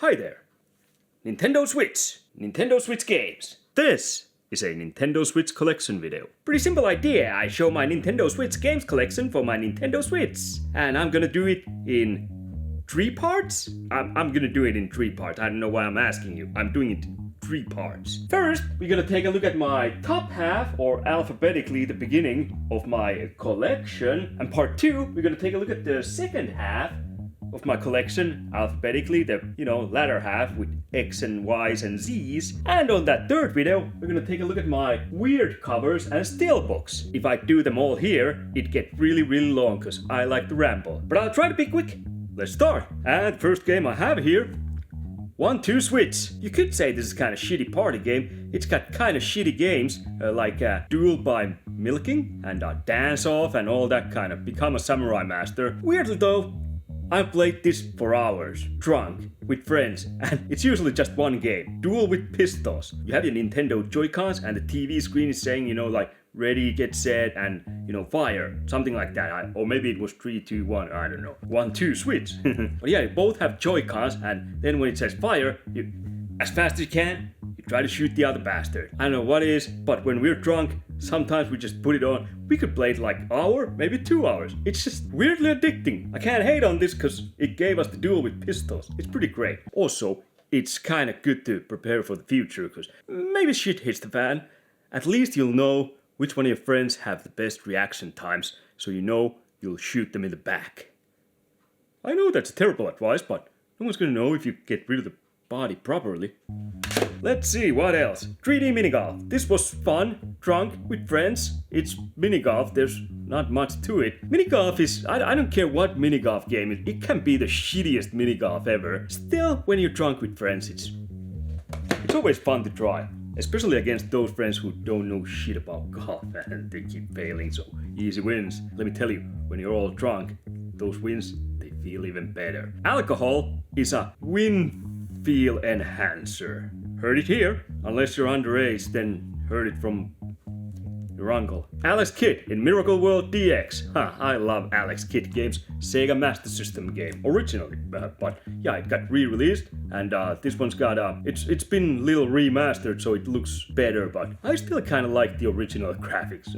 Hi there. Nintendo Switch games. This is a Nintendo Switch collection video. Pretty simple idea. I show my Nintendo Switch games collection for my Nintendo Switch. And I'm gonna do it in 3 parts? I'm gonna do it in 3 parts. I don't know why I'm asking you. I'm doing it in 3 parts. First, we're gonna take a look at my top half, or alphabetically the beginning of my collection. And part 2, we're gonna take a look at the second half of my collection, alphabetically, the, latter half with X and Y's and Z's. And on that third video, we're gonna take a look at my weird covers and steelbooks. If I do them all here, it gets really long, because I like to ramble. But I'll try to be quick. Let's start. And the first game I have here, 1-2 Switch. You could say this is kind of shitty party game. It's got kind of shitty games, like Duel by Milking, and Dance Off, and all that kind of Become a Samurai Master. Weirdly though, I've played this for hours, drunk, with friends, and it's usually just one game. Duel with pistols. You have your Nintendo Joy-Cons and the TV screen is saying, like, ready, get set, and, fire. Something like that. Or maybe it was 3, 2, 1, I don't know. 1-2 Switch. But yeah, you both have Joy-Cons, and then when it says fire, you, as fast as you can, you try to shoot the other bastard. I don't know what it is, but when we're drunk, sometimes we just put it on. We could play it like an hour, maybe 2 hours. It's just weirdly addicting. I can't hate on this because it gave us the Duel with pistols. It's pretty great. Also, it's kind of good to prepare for the future because maybe shit hits the fan. At least you'll know which one of your friends have the best reaction times, so you'll shoot them in the back. I know that's terrible advice, but no one's gonna know if you get rid of the body properly. Let's see, what else? 3D minigolf. This was fun, drunk, with friends. It's minigolf, there's not much to it. Minigolf is, I don't care what minigolf game it is, it can be the shittiest minigolf ever. Still, when you're drunk with friends, it's always fun to try. Especially against those friends who don't know shit about golf and they keep failing, so easy wins. Let me tell you, when you're all drunk, those wins, they feel even better. Alcohol is a win feel enhancer. Heard it here. Unless you're underage, then heard it from your uncle. Alex Kidd in Miracle World DX. I love Alex Kidd games. Sega Master System game. Originally. But yeah, it got re-released. And this one's got, it's been a little remastered, so it looks better. But I still kind of like the original graphics.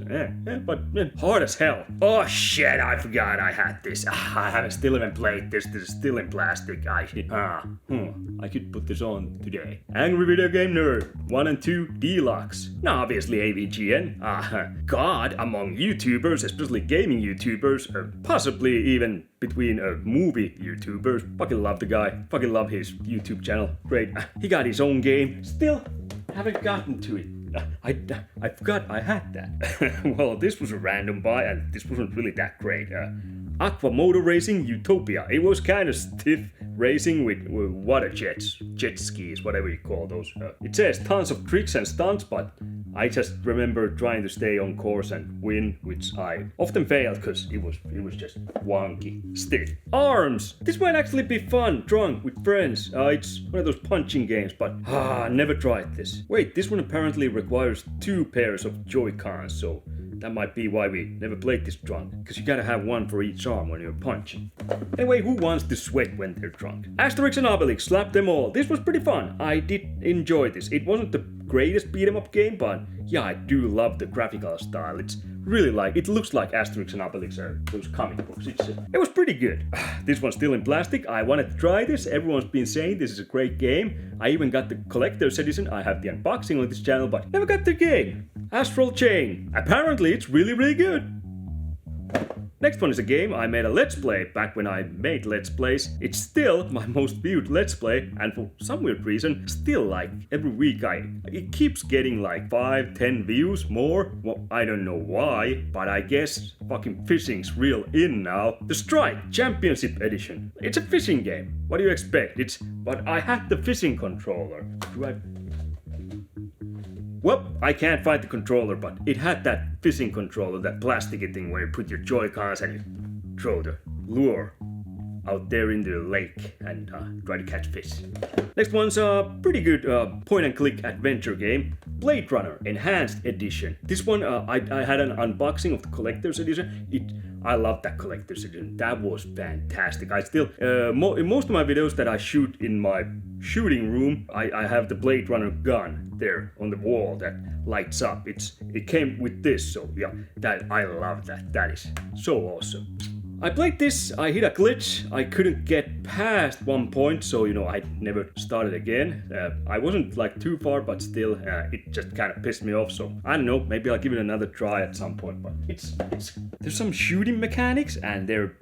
But hard as hell. Oh shit, I forgot I had this. I haven't still even played this. This is still in plastic. I could put this on today. Angry Video Game Nerd 1 and 2 Deluxe. Now obviously AVGN. God among YouTubers, especially gaming YouTubers, possibly even between movie YouTubers. Fucking love the guy. Fucking love his YouTube channel. Great. He got his own game. Still haven't gotten to it. I forgot I had that. Well, this was a random buy and this wasn't really that great. Aqua Motor Racing Utopia. It was kind of stiff racing with water jets, jet skis, whatever you call those. It says tons of tricks and stunts, but I just remember trying to stay on course and win, which I often failed because it was just wonky. Stiff. Arms. This might actually be fun, drunk with friends. It's one of those punching games, but never tried this. Wait, this one apparently requires 2 pairs of Joy-Cons, so that might be why we never played this drunk, because you gotta have one for each arm when you're punching. Anyway, who wants to sweat when they're drunk? Asterix and Obelix, slap them all. This was pretty fun. I did enjoy this. It wasn't the greatest beat 'em up game, but yeah, I do love the graphical style. It's really it looks like Asterix and Obelix are those comic books. It was pretty good. This one's still in plastic. I wanted to try this. Everyone's been saying this is a great game. I even got the collector's edition. I have the unboxing on this channel, but never got the game. Astral Chain. Apparently it's really good. Next one is a game I made a Let's Play back when I made Let's Plays. It's still my most viewed Let's Play, and for some weird reason, still every week it keeps getting 5, 10 views more. Well, I don't know why, but I guess fucking fishing's real in now. The Strike Championship Edition. It's a fishing game. What do you expect? But I had the fishing controller. Well, I can't find the controller, but it had that fishing controller, that plasticky thing where you put your Joy-Cons and you throw the lure. out there in the lake and try to catch fish. Next one's a pretty good point and click adventure game, Blade Runner Enhanced Edition. This one I had an unboxing of the collector's edition. I love that collector's edition. That was fantastic. I still in most of my videos that I shoot in my shooting room, I have the Blade Runner gun there on the wall that lights up. It came with this, so yeah, that I love that. That is so awesome. I played this, I hit a glitch, I couldn't get past one point, so I never started again. I wasn't like too far, but still, it just kind of pissed me off, so I don't know, maybe I'll give it another try at some point, but there's some shooting mechanics, and they're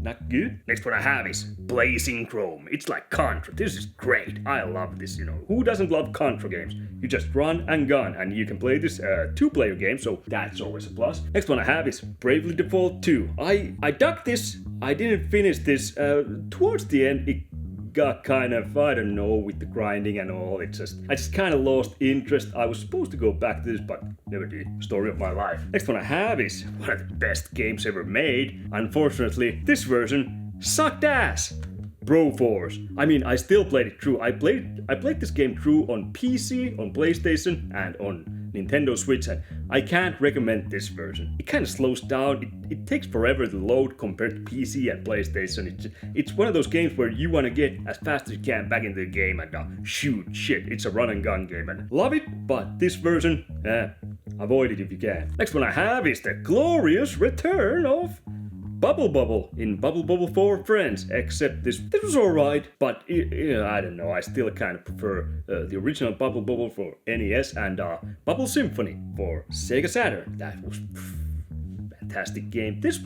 not good. Next one I have is Blazing Chrome. It's like Contra. This is great. I love this, Who doesn't love Contra games? You just run and gun, and you can play this two-player game, so that's always a plus. Next one I have is Bravely Default 2. I dug this. I didn't finish this. Towards the end, it got kind of, I don't know, with the grinding and all. I just kind of lost interest. I was supposed to go back to this, but never did. Story of my life. Next one I have is one of the best games ever made. Unfortunately, this version sucked ass. Broforce. I mean, I still played it through. I played this game through on PC, on PlayStation, and on Nintendo Switch, and I can't recommend this version. It kind of slows down. It takes forever to load compared to PC and PlayStation. It's one of those games where you want to get as fast as you can back into the game and shoot shit. It's a run and gun game, and love it, but this version, avoid it if you can. Next one I have is the glorious return of Bubble Bobble in Bubble Bobble 4 Friends, except this was alright, but I don't know, I still kind of prefer the original Bubble Bobble for NES and Bubble Symphony for Sega Saturn. That was fantastic game. It's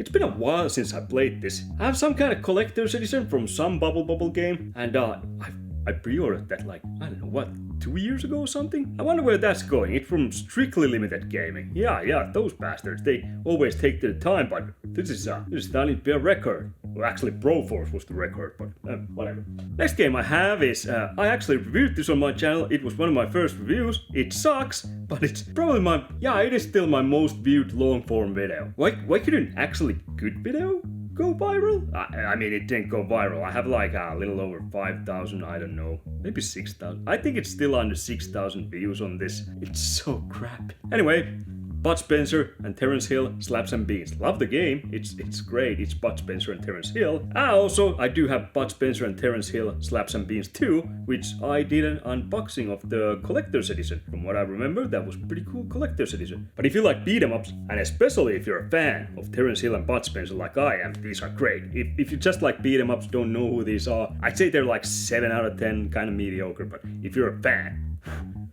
been a while since I played this. I have some kind of collector's edition from some Bubble Bobble game, and I pre-ordered that like, I don't know what, 2 years ago or something? I wonder where that's going. It's from Strictly Limited Gaming. Yeah, those bastards. They always take their time, but this is starting to be a record. Well, actually, Broforce was the record, but whatever. Next game I have is, I actually reviewed this on my channel. It was one of my first reviews. It sucks, but it's probably it is still my most viewed long-form video. Why couldn't actually good video go viral? I mean, it didn't go viral. I have like a little over 5,000, I don't know, maybe 6,000. I think it's still under 6,000 views on this. It's so crappy. Anyway, Bud Spencer and Terence Hill, Slaps and Beans. Love the game. It's great. It's Bud Spencer and Terence Hill. Also, I do have Bud Spencer and Terence Hill, Slaps and Beans 2, which I did an unboxing of the collector's edition. From what I remember, that was pretty cool collector's edition. But if you like beat 'em ups, and especially if you're a fan of Terence Hill and Bud Spencer like I am, these are great. If you just like beat 'em ups, don't know who these are, I'd say they're like 7 out of 10, kind of mediocre. But if you're a fan,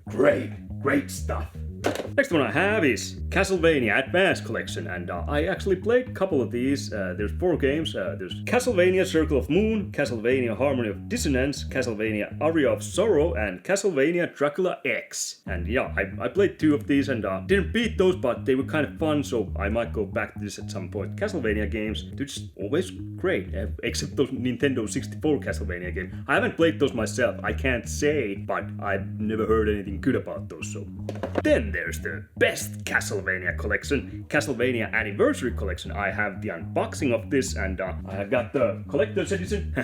great stuff. Next one I have is Castlevania Advance Collection, and I actually played a couple of these. There's 4 games. There's Castlevania Circle of Moon, Castlevania Harmony of Dissonance, Castlevania Aria of Sorrow, and Castlevania Dracula X. And yeah, I played 2 of these and didn't beat those, but they were kind of fun, so I might go back to this at some point. Castlevania games, they're just always great, except those Nintendo 64 Castlevania games. I haven't played those myself, I can't say, but I've never heard anything good about those, so. Then there's the best Castlevania collection, Castlevania Anniversary Collection. I have the unboxing of this, and I have got the collector's edition.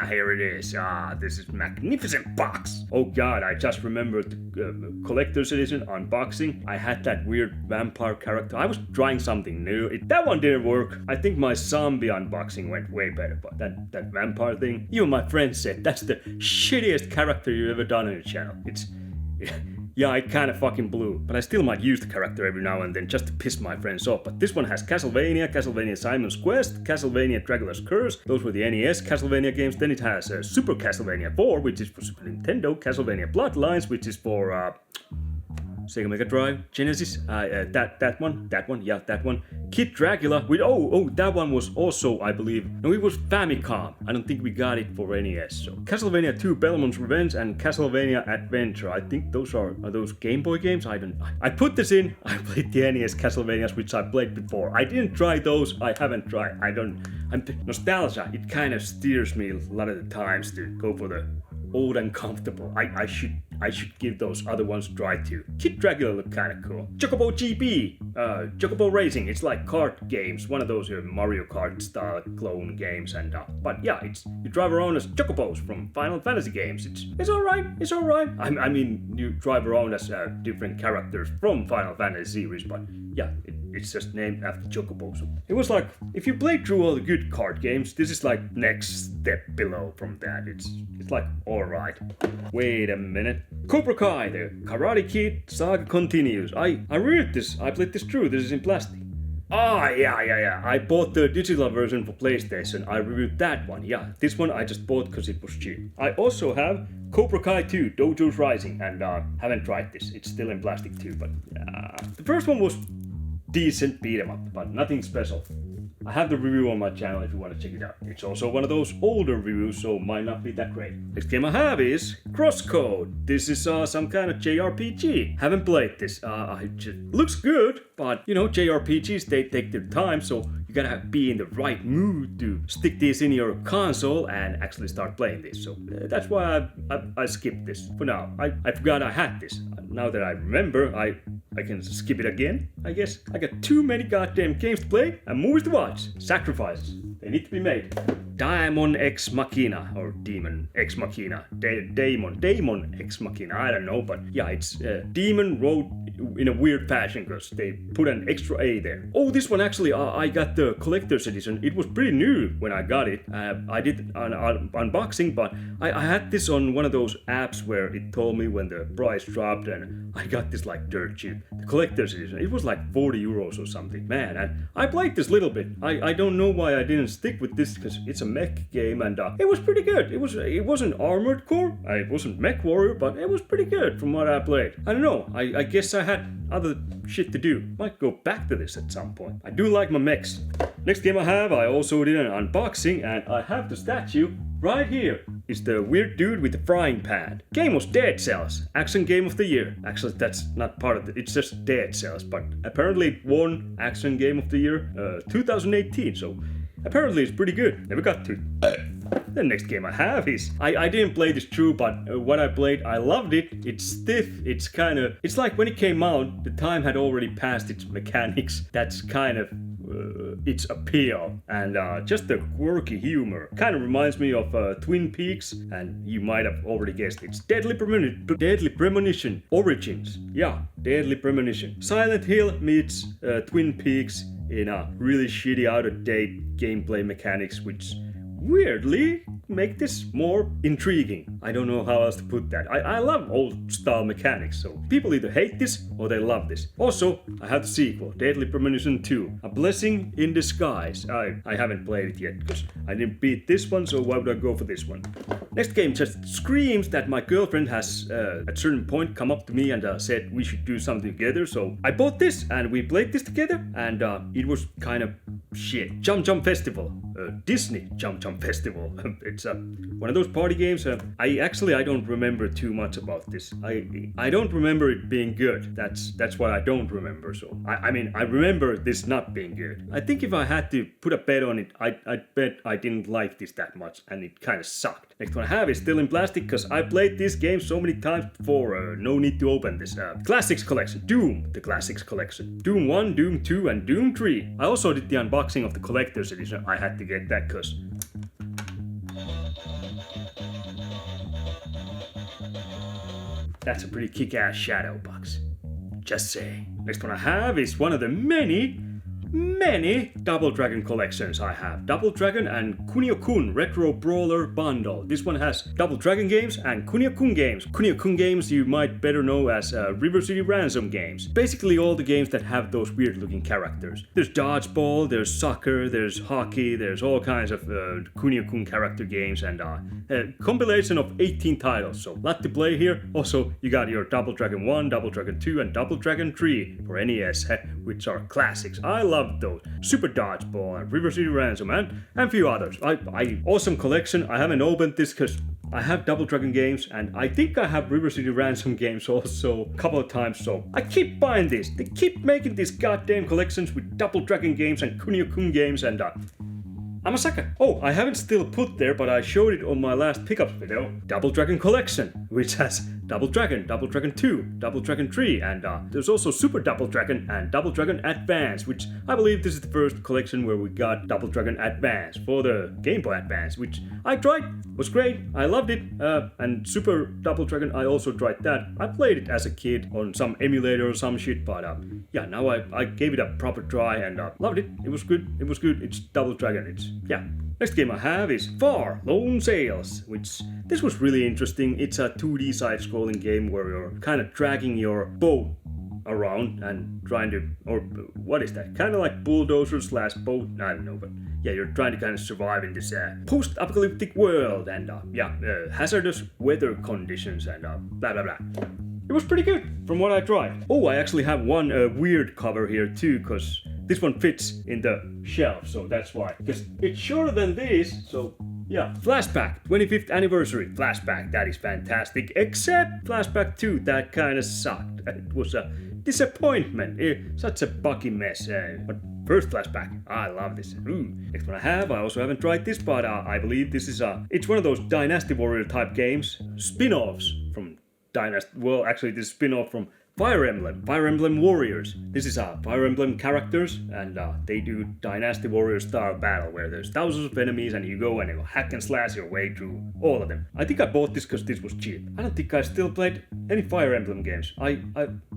Here it is. This is magnificent box. Oh god, I just remembered the collector's edition unboxing. I had that weird vampire character. I was trying something new. That one didn't work. I think my zombie unboxing went way better, but that vampire thing, even my friend said that's the shittiest character you've ever done on your channel. Yeah, it kinda fucking blew, but I still might use the character every now and then just to piss my friends off. But this one has Castlevania Simon's Quest, Castlevania Dracula's Curse, those were the NES Castlevania games. Then it has Super Castlevania 4, which is for Super Nintendo, Castlevania Bloodlines, which is for Sega Mega Drive, Genesis, that one, Kid Dracula, that one was also, I believe, no, it was Famicom. I don't think we got it for NES, so. Castlevania 2, Belmont's Revenge, and Castlevania Adventure, I think those are those Game Boy games? I put this in, I played the NES Castlevanias, which I played before. I didn't try those, I haven't tried, I don't nostalgia, it kind of steers me a lot of the times to go for the old and comfortable. I should give those other ones a try too. Kid Dracula look kinda cool. Chocobo GP, Chocobo Racing, it's like kart games, one of those Mario Kart style clone games, and but yeah, you drive around as Chocobos from Final Fantasy games. It's alright, it's alright. I mean, you drive around as different characters from Final Fantasy series, but yeah, it's just named after Chocobo. So it was like, if you play through all the good card games, this is like next step below from that. It's like alright. Wait a minute. Cobra Kai, the Karate Kid saga continues. I reviewed this. I played this through. This is in plastic. Ah, yeah. I bought the digital version for PlayStation. I reviewed that one. Yeah, this one I just bought because it was cheap. I also have Cobra Kai 2, Dojo's Rising, and haven't tried this. It's still in plastic too, but the first one was decent beat 'em up, but nothing special. I have the review on my channel if you want to check it out. It's also one of those older reviews, so might not be that great. Next game I have is Crosscode. This is some kind of JRPG. Haven't played this. It just looks good, but you know, JRPGs, they take their time, so you gotta be in the right mood to stick this in your console and actually start playing this. So that's why I skipped this for now. I forgot I had this. Now that I remember, I can skip it again, I guess. I got too many goddamn games to play and movies to watch. Sacrifices. They need to be made. Daemon Ex Machina, or Demon Ex Machina. Daemon Ex Machina, I don't know, but yeah, it's Demon wrote in a weird fashion because they put an extra A there. Oh, this one actually, I got the collector's edition. It was pretty new when I got it. I did an unboxing, but I had this on one of those apps where it told me when the price dropped, and I got this like dirt cheap. The collector's edition, it was like 40 euros or something. Man, and I played this little bit. I don't know why I didn't stick with this because it's a mech game, and it was pretty good. It wasn't Armored Core, it wasn't Mech Warrior, but it was pretty good from what I played. I don't know, I guess I had other shit to do. Might go back to this at some point. I do like my mechs. Next game I have, I also did an unboxing, and I have the statue right here. It's the weird dude with the frying pan. Game was Dead Cells, Action Game of the Year. Actually, that's not part of it, it's just Dead Cells, but apparently it won Action Game of the Year 2018, so apparently it's pretty good. Never got to. The next game I have is, I didn't play this through, but what I played, I loved it. It's stiff, it's like when it came out, the time had already passed its mechanics. That's kind of its appeal, and just the quirky humor. Kind of reminds me of Twin Peaks, and you might have already guessed it's Deadly Premonition Origins. Yeah, Deadly Premonition. Silent Hill meets Twin Peaks in a really shitty out-of-date gameplay mechanics, which weirdly make this more intriguing. I don't know how else to put that. I love old style mechanics, so people either hate this or they love this. Also, I have the sequel, Deadly Premonition 2, A Blessing in Disguise. I haven't played it yet because I didn't beat this one, so why would I go for this one? Next game just screams that my girlfriend has at a certain point come up to me and said we should do something together, so I bought this and we played this together, and it was kind of shit. Jump Jump Festival. Disney Jump Jump Festival. It's one of those party games. I don't remember too much about this. I don't remember it being good. That's what I don't remember. So I mean I remember this not being good. I think if I had to put a bet on it, I'd bet I didn't like this that much, and it kind of sucked. Next one I have is still in plastic because I played this game so many times before. No need to open this. Classics Collection. Doom, the Classics Collection. Doom 1, Doom 2, and Doom 3. I also did the unboxing of the collector's edition. I had to get that because that's a pretty kick-ass shadow box. Just saying. Next one I have is one of the many Double Dragon collections I have. Double Dragon and Kunio-kun Retro Brawler Bundle. This one has Double Dragon games and Kunio-kun games. Kunio-kun games you might better know as River City Ransom games. Basically all the games that have those weird looking characters. There's dodgeball, there's soccer, there's hockey, there's all kinds of Kunio-kun character games, and a compilation of 18 titles. So lot to play here. Also you got your Double Dragon 1, Double Dragon 2, and Double Dragon 3 for NES, which are classics. I love those. Super Dodgeball and River City Ransom and a few others. Awesome collection. I haven't opened this because I have Double Dragon games, and I think I have River City Ransom games also a couple of times, so I keep buying this. They keep making these goddamn collections with Double Dragon games and Kunio-kun games, and I'm a sucker. Oh, I haven't still put there, but I showed it on my last pickups video. Double Dragon Collection, which has Double Dragon 2, Double Dragon 3, and there's also Super Double Dragon and Double Dragon Advance, which I believe this is the first collection where we got Double Dragon Advance for the Game Boy Advance, which I tried, was great, I loved it, and Super Double Dragon, I also tried that. I played it as a kid on some emulator or some shit, but yeah, now I gave it a proper try and loved it. It was good, it's Double Dragon, yeah. Next game I have is Far Lone Sails, which this was really interesting. It's a 2D side-scrolling game where you're kind of dragging your boat around and trying to, or what is that? Kind of like bulldozer slash boat, I don't know, but yeah, you're trying to kind of survive in this post-apocalyptic world and hazardous weather conditions and blah blah blah. It was pretty good from what I tried. Oh, I actually have one weird cover here too, because this one fits in the shelf, so that's why. Because it's shorter than this, so yeah. Flashback, 25th anniversary flashback, that is fantastic. Except Flashback 2, that kind of sucked. It was a disappointment. Such a buggy mess. But first Flashback, I love this. Next one I also haven't tried this, but I believe this is it's one of those Dynasty Warrior type games, spin-offs from Dynasty. Well, actually, this spin-off from Fire Emblem Warriors. This is Fire Emblem characters, and they do Dynasty Warrior style battle where there's thousands of enemies and you go and you hack and slash your way through all of them. I think I bought this because this was cheap. I don't think I still played any Fire Emblem games. I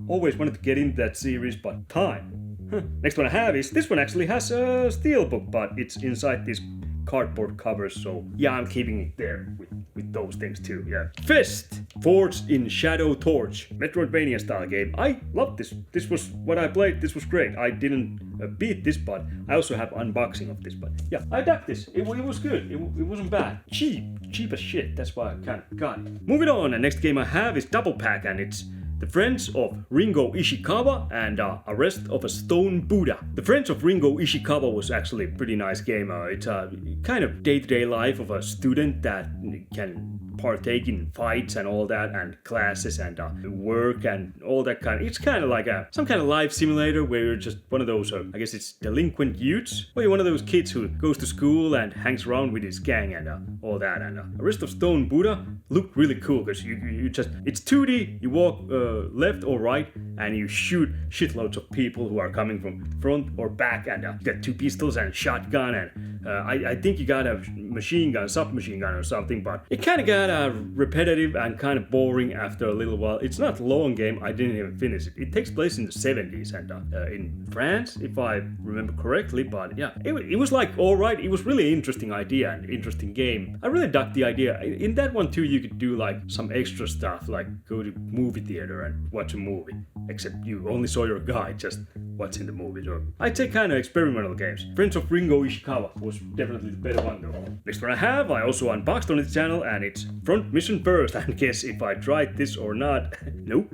always wanted to get into that series, but time. Next one I have is, this one actually has a steelbook, but it's inside this cardboard covers, so yeah, I'm keeping it there with those things too, yeah. Fist! Forged in Shadow Torch, Metroidvania style game. I love this. This was what I played, this was great. I didn't beat this, but I also have unboxing of this, but yeah, I dug this. It was good, it wasn't bad. Cheap as shit, that's why I kind of got it. Moving on, the next game I have is Double Pack, and it's The Friends of Ringo Ishikawa and Arrest of a Stone Buddha. The Friends of Ringo Ishikawa was actually a pretty nice game. It's a kind of day-to-day life of a student that can partake in fights and all that, and classes and work and all that kind of. It's kind of like some kind of life simulator where you're just one of those, I guess it's delinquent youths, or you're one of those kids who goes to school and hangs around with his gang and all that. And Arrest of Stone Buddha looked really cool because you just, it's 2D, you walk left or right and you shoot shitloads of people who are coming from front or back, and you got two pistols and shotgun, and I think you got a machine gun, submachine gun or something, but it kind of got repetitive and kind of boring after a little while. It's not a long game, I didn't even finish it. It takes place in the 70s and in France, if I remember correctly, but yeah, it was like alright, it was really interesting idea and interesting game. I really dug the idea. In that one too, you could do like some extra stuff, like go to movie theater and watch a movie, except you only saw your guy just watching the movies. Or I'd say kind of experimental games. Friends of Ringo Ishikawa was definitely the better one though. Next one I also unboxed on this channel, and it's Front Mission First, and guess if I tried this or not. Nope,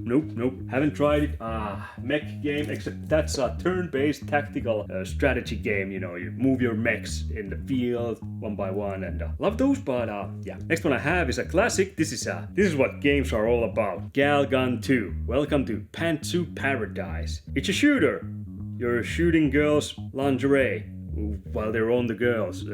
haven't tried it. Mech game, except that's a turn-based tactical strategy game, you know, you move your mechs in the field one by one, and love those, but yeah. Next one I have is a classic. This is what games are all about. Galgun 2, Welcome to Pantsuit Paradise. It's a shooter. You're shooting girls' lingerie while they're on the girls.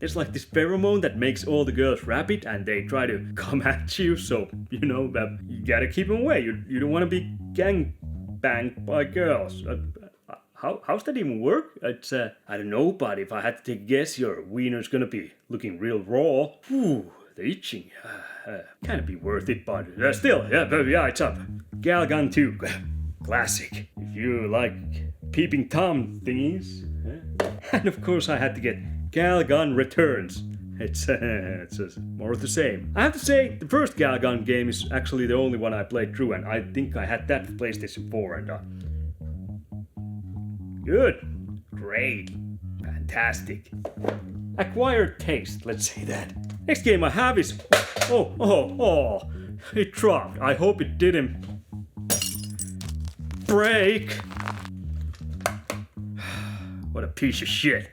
It's like this pheromone that makes all the girls rapid and they try to come at you, so you know you gotta keep them away. You don't want to be gang banged by girls. How's that even work? It's I don't know, but if I had to take a guess, your wiener's gonna be looking real raw. Whew, the itching. Kind of be worth it, but still, yeah, it's up. Galgun 2, classic. If you like peeping Tom thingies. And of course I had to get Galgun Returns. It's more of the same. I have to say, the first Galgun game is actually the only one I played through, and I think I had that for PlayStation 4, and good, great, fantastic. Acquired taste, let's say that. Next game I have is, oh, it dropped. I hope it didn't break. What a piece of shit.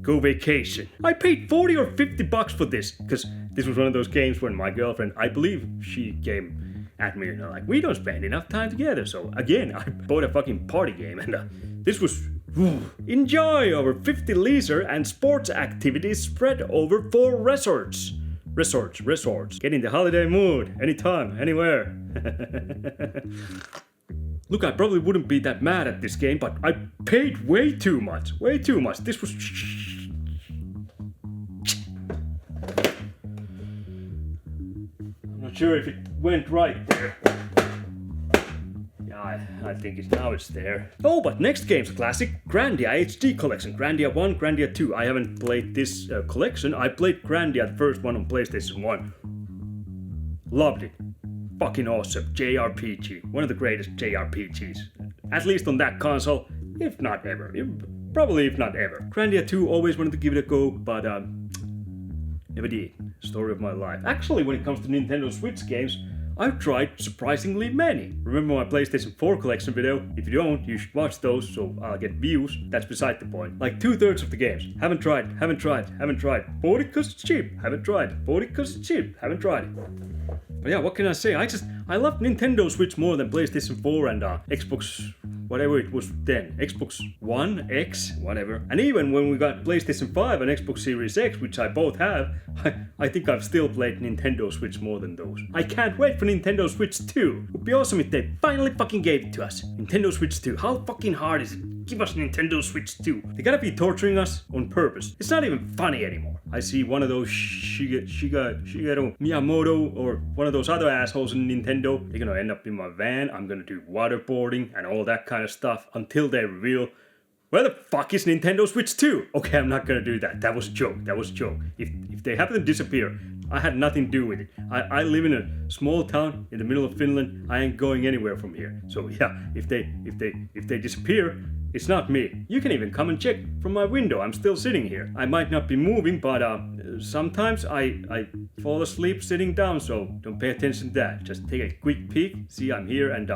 Go Vacation. I paid 40 or 50 bucks for this, because this was one of those games when my girlfriend, I believe she came at me and like, we don't spend enough time together. So again, I bought a fucking party game, and this was Enjoy over 50 leisure and sports activities spread over 4 resorts. Resorts. Get in the holiday mood, anytime, anywhere. Look, I probably wouldn't be that mad at this game, but I paid way too much. This was... I'm not sure if it went right there. Yeah, I think now it's there. Oh, but next game's classic, Grandia HD Collection. Grandia 1, Grandia 2. I haven't played this collection. I played Grandia, the first one on PlayStation 1. Loved it. Fucking awesome. JRPG. One of the greatest JRPGs. At least on that console. If not ever. Probably if not ever. Grandia 2, always wanted to give it a go, but never did. Story of my life. Actually, when it comes to Nintendo Switch games, I've tried surprisingly many. Remember my PlayStation 4 collection video? If you don't, you should watch those so I'll get views. That's beside the point. Like 2/3 of the games. Haven't tried. Bought it cause it's cheap. Haven't tried. Bought it cause it's cheap. Haven't tried it. But yeah, what can I say? I love Nintendo Switch more than PlayStation 4 and Xbox, whatever it was then. Xbox One, X, whatever. And even when we got PlayStation 5 and Xbox Series X, which I both have, I think I've still played Nintendo Switch more than those. I can't wait for Nintendo Switch 2. It would be awesome if they finally fucking gave it to us. Nintendo Switch 2. How fucking hard is it? Give us Nintendo Switch 2. They gotta be torturing us on purpose. It's not even funny anymore. I see one of those Shigeru Miyamoto or one of those other assholes in Nintendo. They're gonna end up in my van. I'm gonna do waterboarding and all that kind of stuff until they reveal where the fuck is Nintendo Switch 2? Okay, I'm not gonna do that. That was a joke. If they happen to disappear, I had nothing to do with it. I live in a small town in the middle of Finland. I ain't going anywhere from here. So yeah, if they disappear, it's not me. You can even come and check from my window. I'm still sitting here. I might not be moving, but sometimes I fall asleep sitting down, so don't pay attention to that. Just take a quick peek, see I'm here, and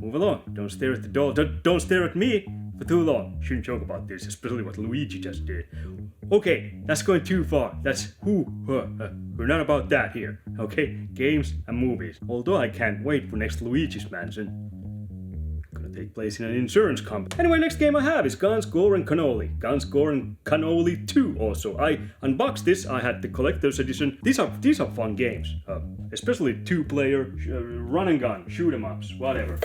move along. Don't stare at the door. Don't stare at me for too long. Shouldn't joke about this, especially what Luigi just did. Okay, that's going too far. That's we're not about that here. Okay, games and movies. Although I can't wait for next Luigi's Mansion. Take place in an insurance company. Anyway, next game I have is Guns, Gore and Cannoli. Guns, Gore and Cannoli 2 also. I unboxed this. I had the collector's edition. These are fun games. Especially 2-player, run and gun, shoot 'em ups, whatever.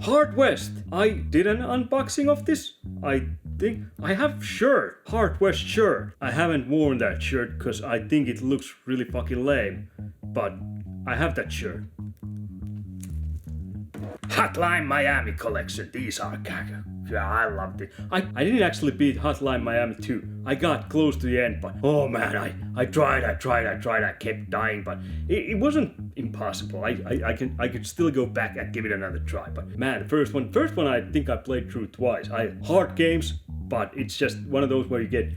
Hard West. I did an unboxing of this. I think I have shirt. Hard West shirt. I haven't worn that shirt because I think it looks really fucking lame. But I have that shirt. Hotline Miami collection. These are yeah, I loved it. I didn't actually beat Hotline Miami 2. I got close to the end, but oh man, I tried. I kept dying, but it wasn't impossible. I could still go back and give it another try. But man, the first one I think I played through twice. Hard games, but it's just one of those where you get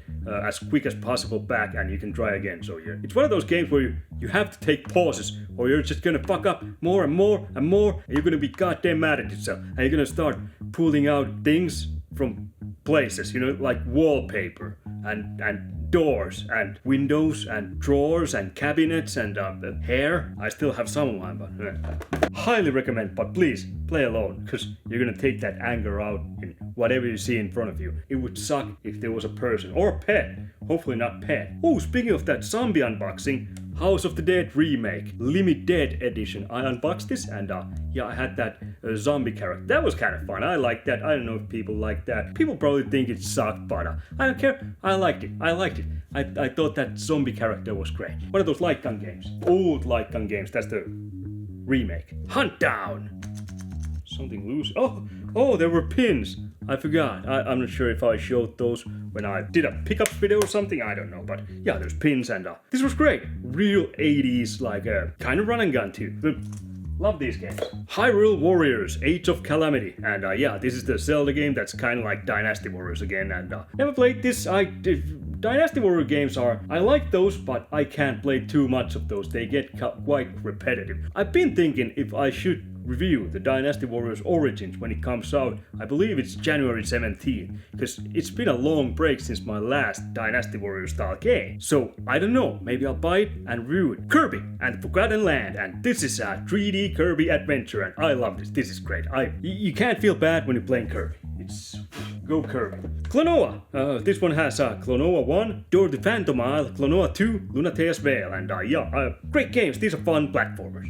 as quick as possible back and you can try again. So yeah, it's one of those games where you have to take pauses or you're just gonna fuck up more and more and more, and you're gonna be goddamn mad at yourself, and you're gonna start pulling out things from places, like wallpaper and doors and windows and drawers and cabinets and hair. I still have some of mine, but highly recommend, but please play alone, because you're gonna take that anger out in whatever you see in front of you. It would suck if there was a person or a pet. Hopefully not pet. Oh, speaking of that zombie unboxing, House of the Dead remake, Limited edition. I unboxed this and yeah, I had that zombie character. That was kind of fun. I liked that. I don't know if people like that. People probably think it sucked, but I don't care. I liked it. I thought that zombie character was great. One of those light gun games. Old light gun games. That's the remake. Hunt Down. Something loose. Oh, there were pins. I forgot. I'm not sure if I showed those when I did a pickup video or something. I don't know. But yeah, there's pins and this was great. Real 80s, like kind of run and gun too. Love these games. Hyrule Warriors, Age of Calamity. And yeah, this is the Zelda game that's kind of like Dynasty Warriors again. And never played this. Dynasty Warrior games I like those, but I can't play too much of those. They get quite repetitive. I've been thinking if I should review the Dynasty Warriors Origins when it comes out. I believe it's January 17th, because it's been a long break since my last Dynasty Warriors style game. So I don't know, maybe I'll buy it and review it. Kirby and the Forgotten Land, and this is a 3D Kirby adventure, and I love this. This is great. You can't feel bad when you're playing Kirby. It's Go Kirby. Klonoa. This one has Klonoa 1, Door to Phantom Isle, Klonoa 2, Lunatea's Vale, and great games. These are fun platformers.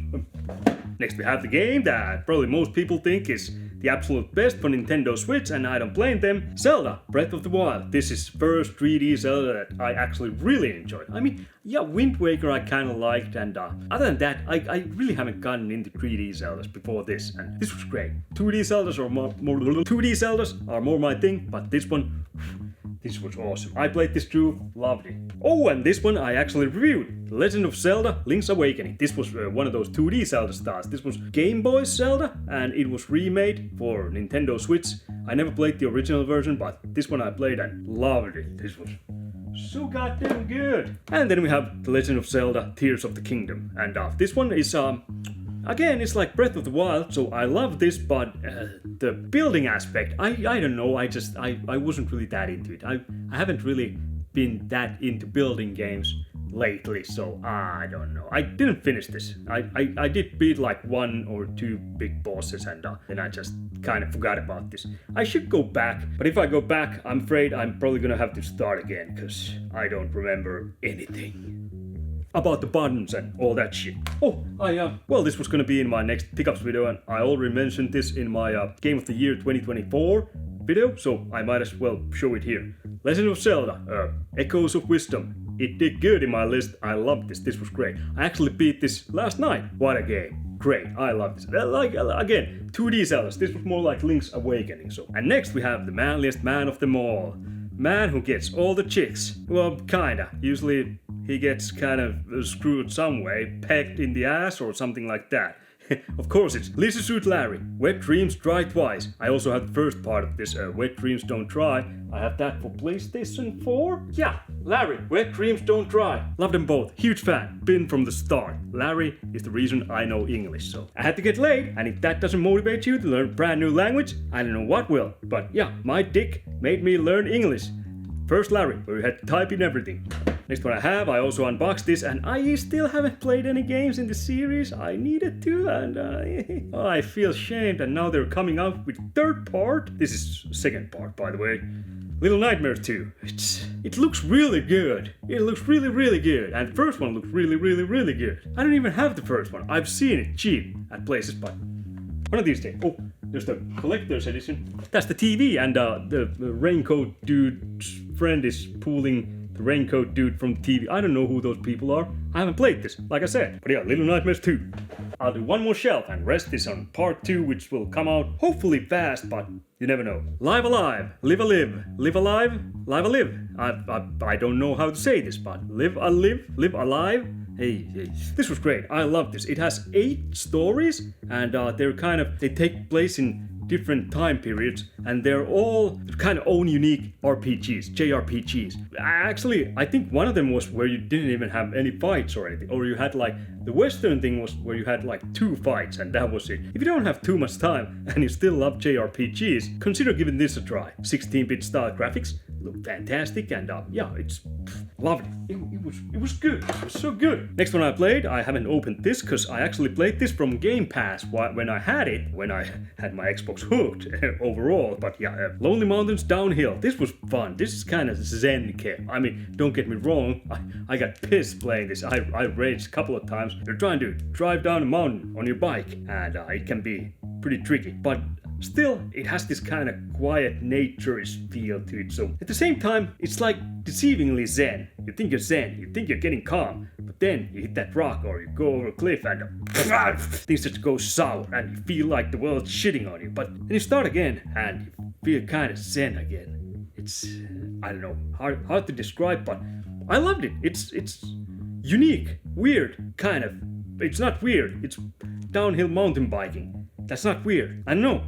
Next we have the game that probably most people think is the absolute best for Nintendo Switch, and I don't blame them. Zelda Breath of the Wild. This is first 3D Zelda that I actually really enjoyed. I mean, yeah, Wind Waker I kind of liked, and other than that, I really haven't gotten into 3D Zeldas before this, and this was great. 2D Zeldas are more 2D Zeldas are more my thing, but this one, this was awesome. I played this through, loved it. Oh, and this one I actually reviewed. The Legend of Zelda Link's Awakening. This was one of those 2D Zelda stars. This was Game Boy Zelda, and it was remade for Nintendo Switch. I never played the original version, but this one I played and loved it. This was so goddamn good. And then we have The Legend of Zelda Tears of the Kingdom. And this one is again, it's like Breath of the Wild, so I love this, but the building aspect, I don't know, I wasn't really that into it. I haven't really been that into building games lately, so I don't know. I didn't finish this. I did beat like 1 or 2 big bosses, and then I just kind of forgot about this. I should go back, but if I go back, I'm afraid I'm probably gonna have to start again, because I don't remember anything about the buttons and all that shit. Oh, well, this was gonna be in my next pickups video, and I already mentioned this in my Game of the Year 2024 video, so I might as well show it here. Legend of Zelda, Echoes of Wisdom. It did good in my list. I loved this. This was great. I actually beat this last night. What a game. Great. I love this. Again, 2D Zeldas. This was more like Link's Awakening. And next we have the manliest man of them all. Man who gets all the chicks. Well, kinda. Usually he gets kind of screwed some way, pegged in the ass or something like that. Of course, it's Leisure Suit Larry. Wet Dreams Dry Twice. I also have the first part of this, Wet Dreams Don't Dry. I have that for PlayStation 4. Yeah, Larry, Wet Dreams Don't Dry. Love them both. Huge fan. Been from the start. Larry is the reason I know English, so I had to get laid, and if that doesn't motivate you to learn a brand new language, I don't know what will. But yeah, my dick made me learn English. First Larry, where you had to type in everything. Next one I also unboxed this, and I still haven't played any games in the series. I needed to, and I feel shamed, and now they're coming out with third part. This is second part, by the way. Little Nightmares 2. It looks really good. It looks really, really good. And the first one looks really, really, really good. I don't even have the first one. I've seen it cheap at places, but one of these days. Oh, there's the collector's edition. That's the TV, and the raincoat dude's friend is pulling the raincoat dude from the TV. I don't know who those people are. I haven't played this, like I said. But yeah, Little Nightmares 2. I'll do one more shelf and rest this on part 2, which will come out hopefully fast, but you never know. Live Alive, Live a Live, Live Alive, Live a Live. I don't know how to say this, but Live a Live, Live Alive. Hey, this was great. I love this. It has 8 stories, and they take place in different time periods, and they're all kind of own unique RPGs, JRPGs. Actually, I think one of them was where you didn't even have any fights or anything, or you had like, the Western thing was where you had like 2 fights, and that was it. If you don't have too much time and you still love JRPGs, consider giving this a try. 16-bit style graphics, look fantastic, and it's loved it. It was good. It was so good. Next one I played, I haven't opened this because I actually played this from Game Pass when I had my Xbox hooked overall. But yeah, Lonely Mountains Downhill. This was fun. This is kind of zen game. I mean, don't get me wrong. I got pissed playing this. I raged a couple of times. You're trying to drive down a mountain on your bike, and it can be pretty tricky. But still, it has this kind of quiet, nature-ish feel to it. So at the same time, it's like deceivingly zen. You think you're zen, you think you're getting calm, but then you hit that rock or you go over a cliff and things just go sour and you feel like the world's shitting on you. But then you start again and you feel kind of zen again. It's, I don't know, hard to describe, but I loved it. It's unique, weird, kind of. It's not weird. It's downhill mountain biking. That's not weird. I don't know.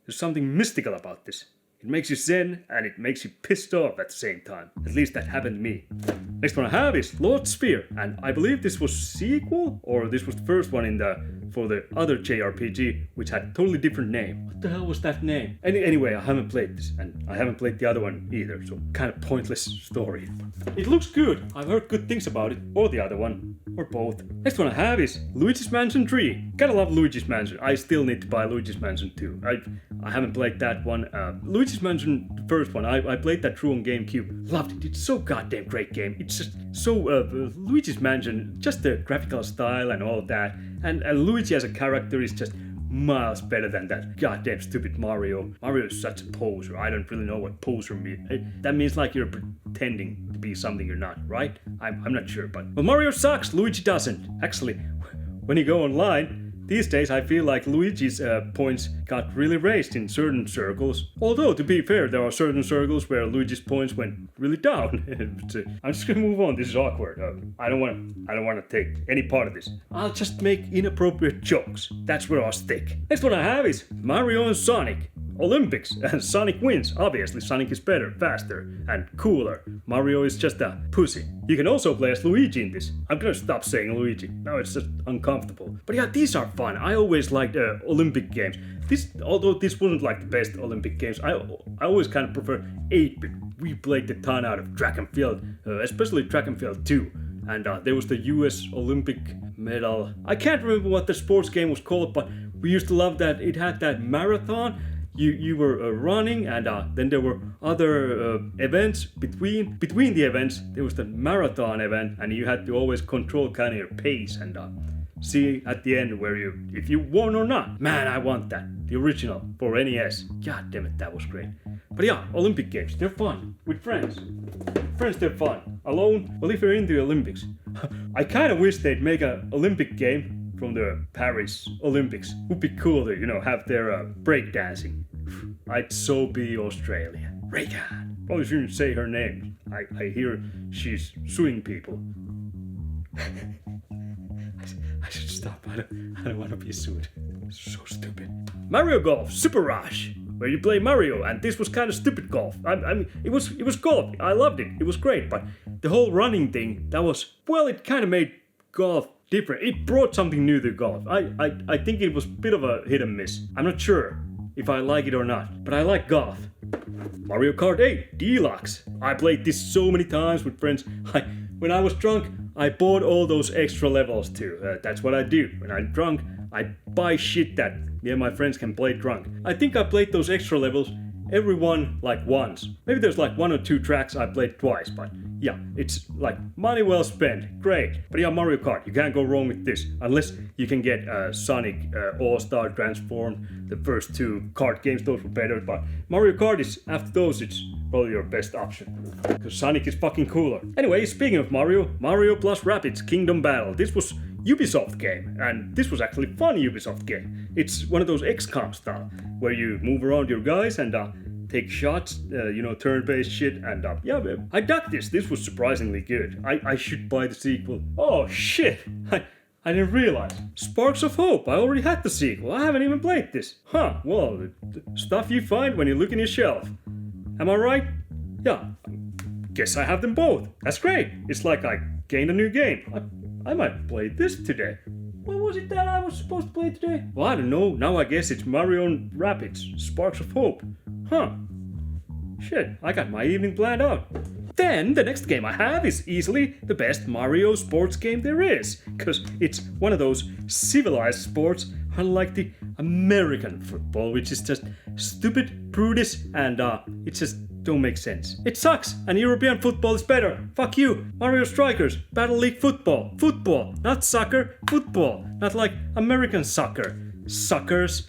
There's something mystical about this. It makes you zen, and it makes you pissed off at the same time. At least that happened to me. Next one I have is Lord Sphere, and I believe this was sequel, or this was the first one for the other JRPG, which had a totally different name. What the hell was that name? Anyway, I haven't played this, and I haven't played the other one either, so kind of pointless story. It looks good. I've heard good things about it, or the other one, or both. Next one I have is Luigi's Mansion 3. Gotta love Luigi's Mansion. I still need to buy Luigi's Mansion 2. I haven't played that one. Luigi's Mansion, the first one, I played that through on GameCube. Loved it. It's so goddamn great game. It's just so Luigi's Mansion, just the graphical style and all that, and Luigi as a character is just miles better than that goddamn stupid Mario. Mario is such a poser. I don't really know what poser means. That means like you're pretending to be something you're not, right? I'm not sure, but well, Mario sucks. Luigi doesn't. Actually, when you go online, these days I feel like Luigi's points got really raised in certain circles. Although, to be fair, there are certain circles where Luigi's points went really down. I'm just gonna move on. This is awkward. I don't want to take any part of this. I'll just make inappropriate jokes. That's where I'll stick. Next one I have is Mario and Sonic. Olympics, and Sonic wins. Obviously, Sonic is better, faster, and cooler. Mario is just a pussy. You can also play as Luigi in this. I'm gonna stop saying Luigi. Now it's just uncomfortable. But yeah, these are fun. I always liked Olympic games. Although this wasn't like the best Olympic games, I always kind of prefer 8-bit. We played the ton out of track and field, especially track and field 2. And there was the US Olympic medal. I can't remember what the sports game was called, but we used to love that. It had that marathon. You were running, and then there were other events between the events. There was the marathon event, and you had to always control kind of your pace and see at the end if you won or not. Man, I want that. The original for NES. God damn it, that was great. But yeah, Olympic games, they're fun with friends. Friends, they're fun. Alone, well, if you're into the Olympics, I kind of wish they'd make an Olympic game from the Paris Olympics. Would be cool to, have their breakdancing. I'd so be Australia. Reagan. Probably shouldn't say her name. I hear she's suing people. I should stop. I don't want to be sued. So stupid. Mario Golf Super Rush, where you play Mario, and this was kind of stupid golf. I mean, it was golf. I loved it. It was great, but the whole running thing, it kind of made golf different. It brought something new to golf. I think it was a bit of a hit and miss. I'm not sure if I like it or not, but I like golf. Mario Kart 8 Deluxe. I played this so many times with friends. When I was drunk, I bought all those extra levels too. That's what I do. When I'm drunk, I buy shit that me and my friends can play drunk. I think I played those extra levels every one like once. Maybe there's like 1 or 2 tracks I played twice, but yeah, it's like money well spent. Great. But yeah, Mario Kart, you can't go wrong with this. Unless you can get Sonic All-Star Transformed. The first 2 kart games, those were better, but Mario Kart is, after those, it's probably your best option. Because Sonic is fucking cooler. Anyway, speaking of Mario plus Rabbids Kingdom Battle. This was Ubisoft game, and this was actually fun Ubisoft game. It's one of those XCOM style, where you move around your guys and take shots, turn-based shit, and yeah, I dug this. This was surprisingly good. I should buy the sequel. Oh shit, I didn't realize. Sparks of Hope, I already had the sequel. I haven't even played this. Huh, well, the stuff you find when you look in your shelf. Am I right? Yeah, guess I have them both. That's great. It's like I gained a new game. I might play this today. What was it that I was supposed to play today? Well, I don't know. Now I guess it's Mario and Rabbids Sparks of Hope. Huh. Shit, I got my evening planned out. Then, the next game I have is easily the best Mario sports game there is. Because it's one of those civilized sports, unlike the American football, which is just stupid, prudish, and it just don't make sense. It sucks, and European football is better. Fuck you. Mario Strikers, Battle League football. Football, not soccer, football. Not like American soccer. Suckers.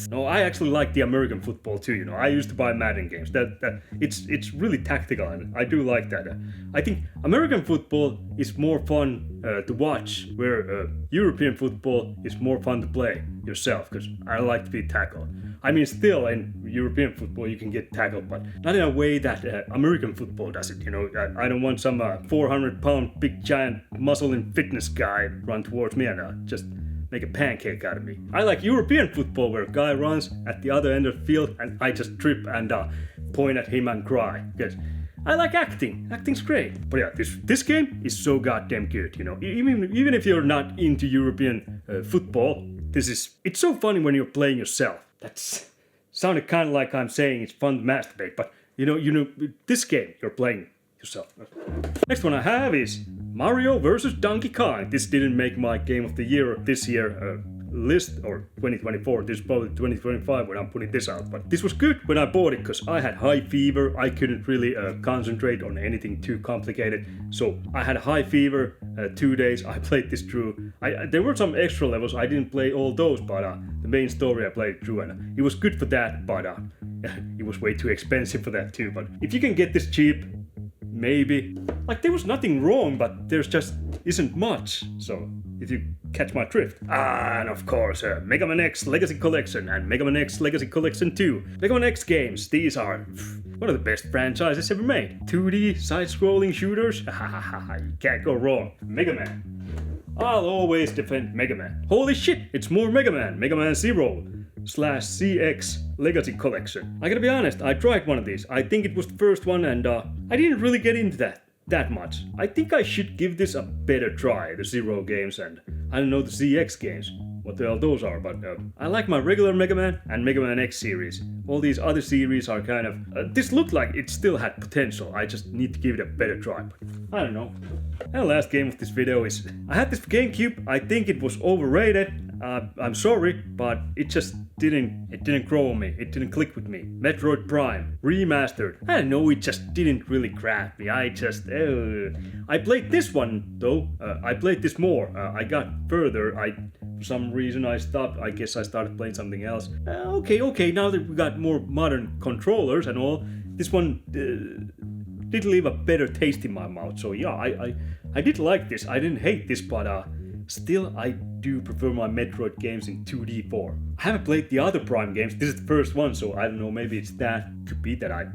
No, I actually like the American football too, I used to buy Madden games. It's really tactical, and I do like that. I think American football is more fun to watch, where European football is more fun to play yourself, because I like to be tackled. I mean, still in European football you can get tackled, but not in a way that American football does it, I don't want some 400-pound big giant muscle and fitness guy run towards me and just make a pancake out of me. I like European football, where a guy runs at the other end of the field and I just trip and point at him and cry. Because I like acting. Acting's great. But yeah, this game is so goddamn good, Even if you're not into European football, it's so funny when you're playing yourself. That's sounded kind of like I'm saying it's fun to masturbate, but this game you're playing yourself. Next one I have is Mario vs. Donkey Kong. This didn't make my game of the year this year. list, or 2024, this is probably 2025 when I'm putting this out, but this was good when I bought it because I had high fever. I couldn't really concentrate on anything too complicated, so I had high fever 2 days. I played this through. There were some extra levels, I didn't play all those, but the main story I played through, and it was good for that, but it was way too expensive for that too. But if you can get this cheap, maybe. Like, there was nothing wrong, but there's just isn't much, so if you catch my drift. And of course, Mega Man X Legacy Collection and Mega Man X Legacy Collection 2. Mega Man X games, these are one of the best franchises ever made. 2D side-scrolling shooters, you can't go wrong. Mega Man. I'll always defend Mega Man. Holy shit, it's more Mega Man, Mega Man 0/CX Legacy Collection. I gotta be honest, I tried one of these. I think it was the first one, and I didn't really get into that much. I think I should give this a better try, the Zero games and I don't know the ZX games, what the hell those are, but I like my regular Mega Man and Mega Man X series. All these other series are kind of, this looked like it still had potential. I just need to give it a better try, but I don't know. And the last game of this video is, I had this for GameCube. I think it was overrated. I'm sorry, but it just didn't grow on me. It didn't click with me. Metroid Prime Remastered. I don't know, it just didn't really grab me. I played this one though. I played this more. I got further. For some reason I stopped. I guess I started playing something else. Okay. Now that we got more modern controllers and all, this one did leave a better taste in my mouth. So yeah, I did like this. I didn't hate this, but still, I do prefer my Metroid games in 2D form. I haven't played the other Prime games. This is the first one, so I don't know, maybe it's that. Could be that I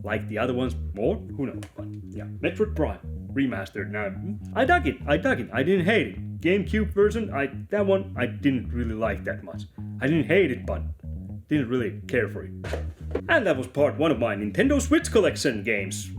like the other ones more. Who knows? But yeah, Metroid Prime Remastered. Now, I dug it. I didn't hate it. GameCube version, that one I didn't really like that much. I didn't hate it, but didn't really care for it. And that was part 1 of my Nintendo Switch Collection games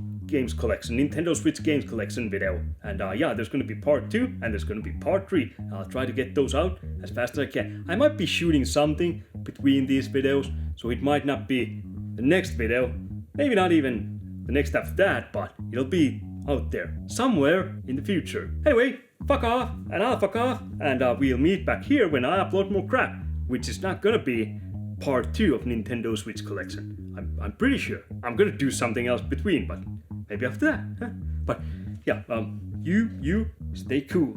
collection, Nintendo Switch Games Collection video. And yeah, there's gonna be part 2 and there's gonna be part 3. I'll try to get those out as fast as I can. I might be shooting something between these videos, so it might not be the next video, maybe not even the next after that, but it'll be out there somewhere in the future. Anyway, fuck off, and I'll fuck off, and we'll meet back here when I upload more crap, which is not gonna be part 2 of Nintendo Switch Collection. I'm pretty sure. I'm gonna do something else between, but maybe after that. Huh? But yeah, you stay cool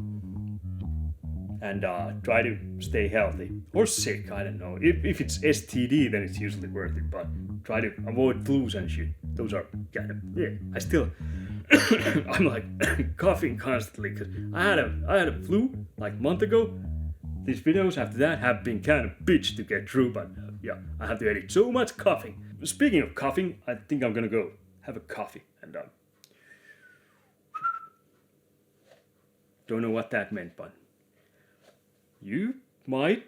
and try to stay healthy or sick. I don't know. If it's STD, then it's usually worth it. But try to avoid flus and shit. Those are kind of I still I'm like coughing constantly because I had a flu like a month ago. These videos after that have been kind of bitch to get through, but yeah, I have to edit so much coughing. Speaking of coughing, I think I'm gonna go have a coffee and don't know what that meant, but you might